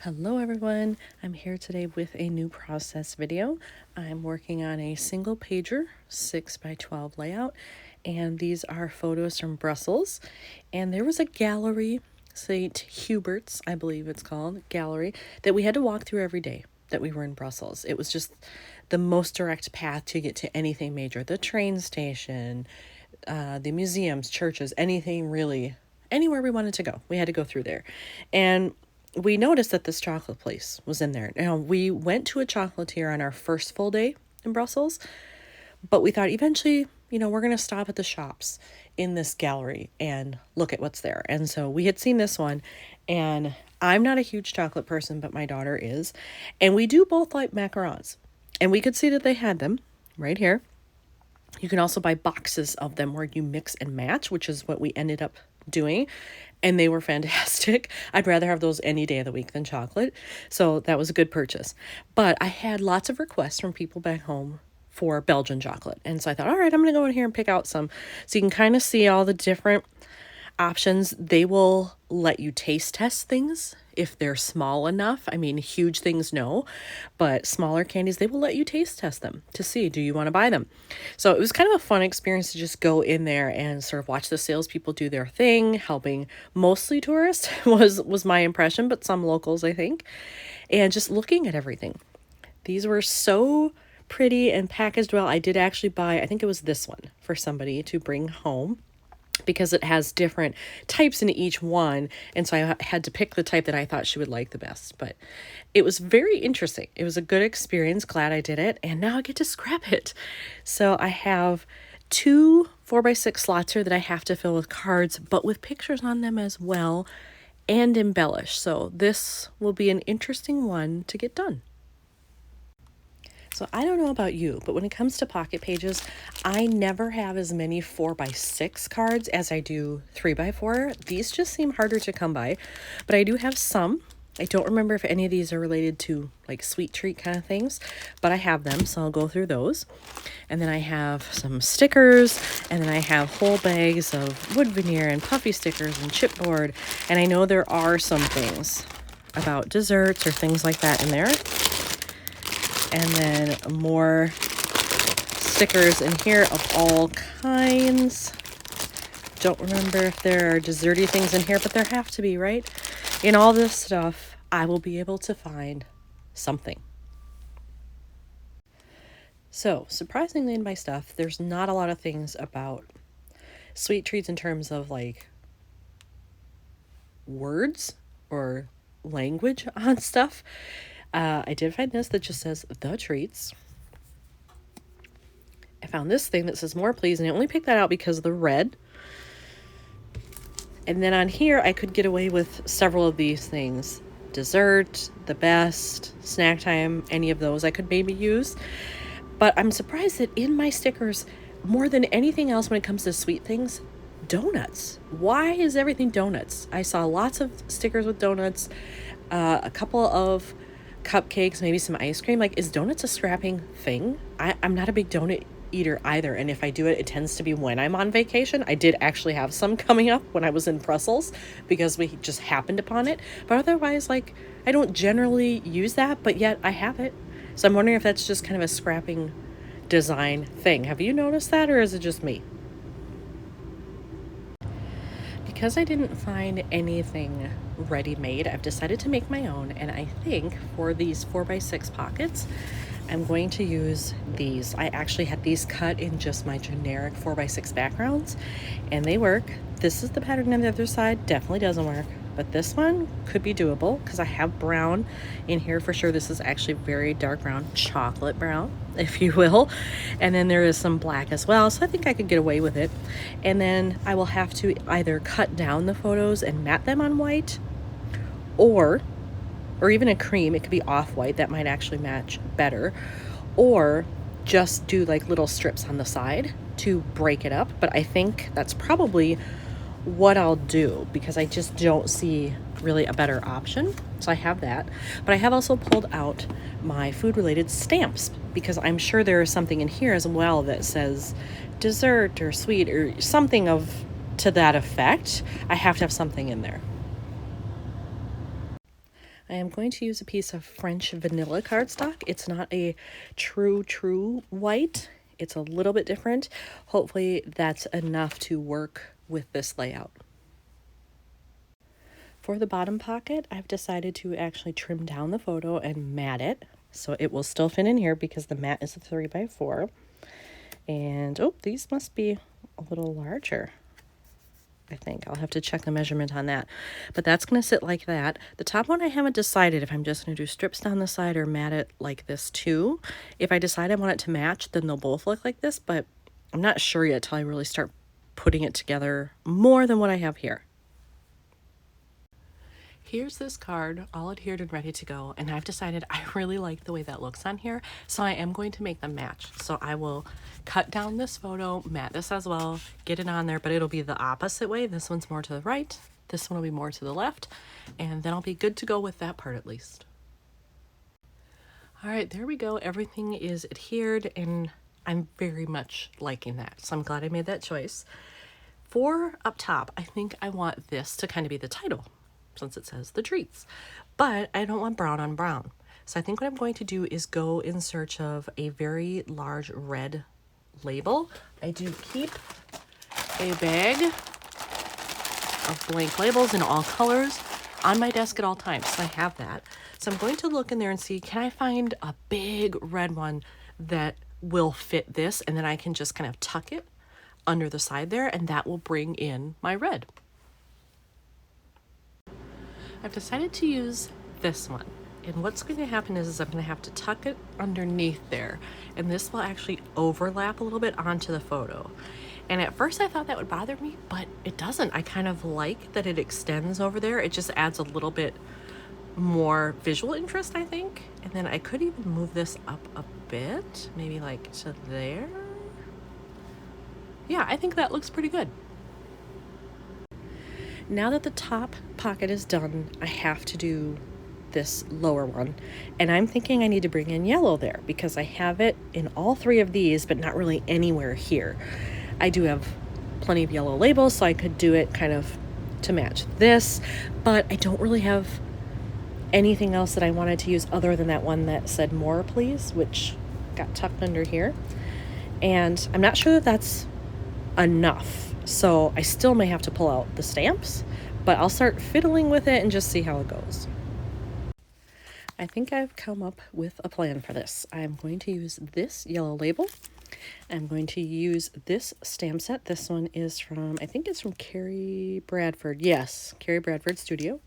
Hello everyone, I'm here today with a new process video. I'm working on a single pager 6x12 layout, and these are photos from Brussels. And there was a gallery, St. Hubert's, I believe it's called, gallery, that we had to walk through every day that we were in Brussels. It was just the most direct path to get to anything major, the train station, the museums, churches, anything really, anywhere we wanted to go. We had to go through there. And we noticed that this chocolate place was in there. Now, we went to a chocolatier on our first full day in Brussels, but we thought eventually, we're going to stop at the shops in this gallery and look at what's there. And so we had seen this one, and I'm not a huge chocolate person, but my daughter is. And we do both like macarons. And we could see that they had them right here. You can also buy boxes of them where you mix and match, which is what we ended up doing. And they were fantastic. I'd rather have those any day of the week than chocolate. So that was a good purchase. But I had lots of requests from people back home for Belgian chocolate. And so I thought, all right, I'm going to go in here and pick out some. So you can kind of see all the different options. They will let you taste test things if they're small enough. I mean, huge things, no, but smaller candies, they will let you taste test them to see, do you want to buy them? So it was kind of a fun experience to just go in there and sort of watch the salespeople do their thing, helping mostly tourists was my impression, but some locals, I think, and just looking at everything. These were so pretty and packaged well. I did actually buy, I think it was this one for somebody to bring home, because it has different types in each one. And so I had to pick the type that I thought she would like the best. But it was very interesting. It was a good experience. Glad I did it. And now I get to scrap it. So I have 2 4x6 slots here that I have to fill with cards, but with pictures on them as well, and embellish. So this will be an interesting one to get done. So I don't know about you, but when it comes to pocket pages, I never have as many 4x6 cards as I do 3x4. These just seem harder to come by, but I do have some. I don't remember if any of these are related to like sweet treat kind of things, but I have them, so I'll go through those. And then I have some stickers, and then I have whole bags of wood veneer and puffy stickers and chipboard. And I know there are some things about desserts or things like that in there. And then more stickers in here of all kinds. Don't remember if there are desserty things in here, but there have to be, right? In all this stuff, I will be able to find something. So, surprisingly in my stuff, there's not a lot of things about sweet treats in terms of like words or language on stuff. I did find this that just says the treats. I found this thing that says more please, and I only picked that out because of the red. And then on here, I could get away with several of these things. Dessert, the best, snack time, any of those I could maybe use. But I'm surprised that in my stickers, more than anything else when it comes to sweet things, donuts. Why is everything donuts? I saw lots of stickers with donuts, a couple of cupcakes, maybe some ice cream. Like, is donuts a scrapping thing? I'm not a big donut eater either, and if I do it, it tends to be when I'm on vacation. I did actually have some coming up when I was in Brussels because we just happened upon it, but otherwise, like, I don't generally use that, but yet I have it. So I'm wondering if that's just kind of a scrapping design thing. Have you noticed that, or is it just me? Because I didn't find anything ready-made, I've decided to make my own, and I think for these 4x6 pockets, I'm going to use these. I actually had these cut in just my generic 4x6 backgrounds, and they work. This is the pattern on the other side, definitely doesn't work, but this one could be doable because I have brown in here for sure. This is actually very dark brown, chocolate brown, if you will. And then there is some black as well, so I think I could get away with it. And then I will have to either cut down the photos and matte them on white, or even a cream. It could be off-white, that might actually match better, or just do like little strips on the side to break it up. But I think that's probably what I'll do because I just don't see really a better option. So I have that, but I have also pulled out my food related stamps because I'm sure there is something in here as well that says dessert or sweet or something to that effect. I have to have something in there. I am going to use a piece of French vanilla cardstock. It's not a true white. It's a little bit different. Hopefully that's enough to work with this layout. For the bottom pocket, I've decided to actually trim down the photo and mat it. So it will still fit in here because the mat is a 3x4. And, oh, these must be a little larger. I think I'll have to check the measurement on that. But that's going to sit like that. The top one I haven't decided if I'm just going to do strips down the side or mat it like this too. If I decide I want it to match, then they'll both look like this, but I'm not sure yet till I really start putting it together more than what I have here. Here's this card all adhered and ready to go, and I've decided I really like the way that looks on here, so I am going to make them match. So I will cut down this photo, mat this as well, get it on there, but it'll be the opposite way. This one's more to the right, this one will be more to the left, and then I'll be good to go with that part at least. All right, there we go. Everything is adhered, and I'm very much liking that, so I'm glad I made that choice. For up top, I think I want this to kind of be the title, since it says the treats, but I don't want brown on brown. So I think what I'm going to do is go in search of a very large red label. I do keep a bag of blank labels in all colors on my desk at all times, so I have that. So I'm going to look in there and see, can I find a big red one that will fit this, and then I can just kind of tuck it under the side there, and that will bring in my red. I've decided to use this one, and what's going to happen is I'm going to have to tuck it underneath there, and this will actually overlap a little bit onto the photo. And at first I thought that would bother me, but it doesn't. I kind of like that it extends over there. It just adds a little bit more visual interest, I think. And then I could even move this up a bit, maybe like to there. Yeah, I think that looks pretty good. Now that the top pocket is done, I have to do this lower one. And I'm thinking I need to bring in yellow there because I have it in all three of these, but not really anywhere here. I do have plenty of yellow labels, so I could do it kind of to match this, but I don't really have anything else that I wanted to use other than that one that said more please, which got tucked under here. And I'm not sure that that's enough. So I still may have to pull out the stamps, but I'll start fiddling with it and just see how it goes. I think I've come up with a plan for this. I'm going to use this yellow label. I'm going to use this stamp set. This one is from, I think it's from Carrie Bradford. Yes, Carrie Bradford Studio.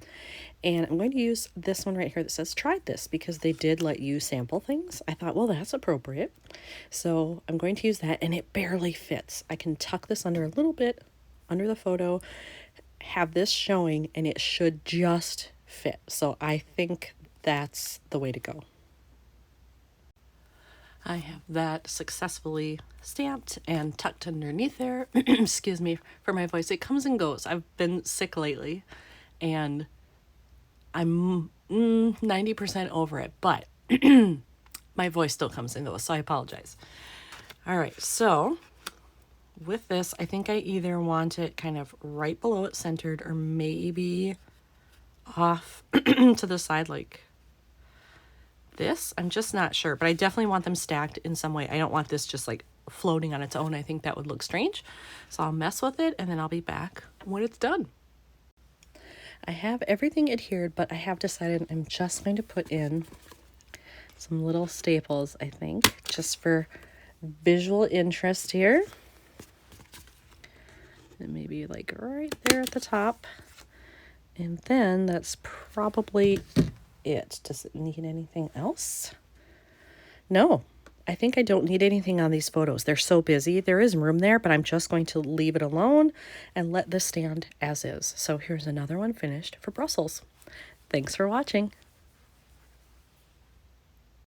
And I'm going to use this one right here that says tried this because they did let you sample things. I thought, well, that's appropriate. So I'm going to use that, and it barely fits. I can tuck this under a little bit under the photo, have this showing, and it should just fit. So I think that's the way to go. I have that successfully stamped and tucked underneath there. Excuse me for my voice. It comes and goes. I've been sick lately, and I'm 90% over it, but my voice still comes and goes, so I apologize. All right, so with this, I think I either want it kind of right below it centered or maybe off to the side like this. I'm just not sure, but I definitely want them stacked in some way. I don't want this just like floating on its own. I think that would look strange. So I'll mess with it, and then I'll be back when it's done. I have everything adhered, but I have decided I'm just going to put in some little staples, I think, just for visual interest here. And maybe like right there at the top. And then that's probably it. Does it need anything else? No, I think I don't need anything on these photos. They're so busy. There is room there, but I'm just going to leave it alone and let this stand as is. So here's another one finished for Brussels. Thanks for watching.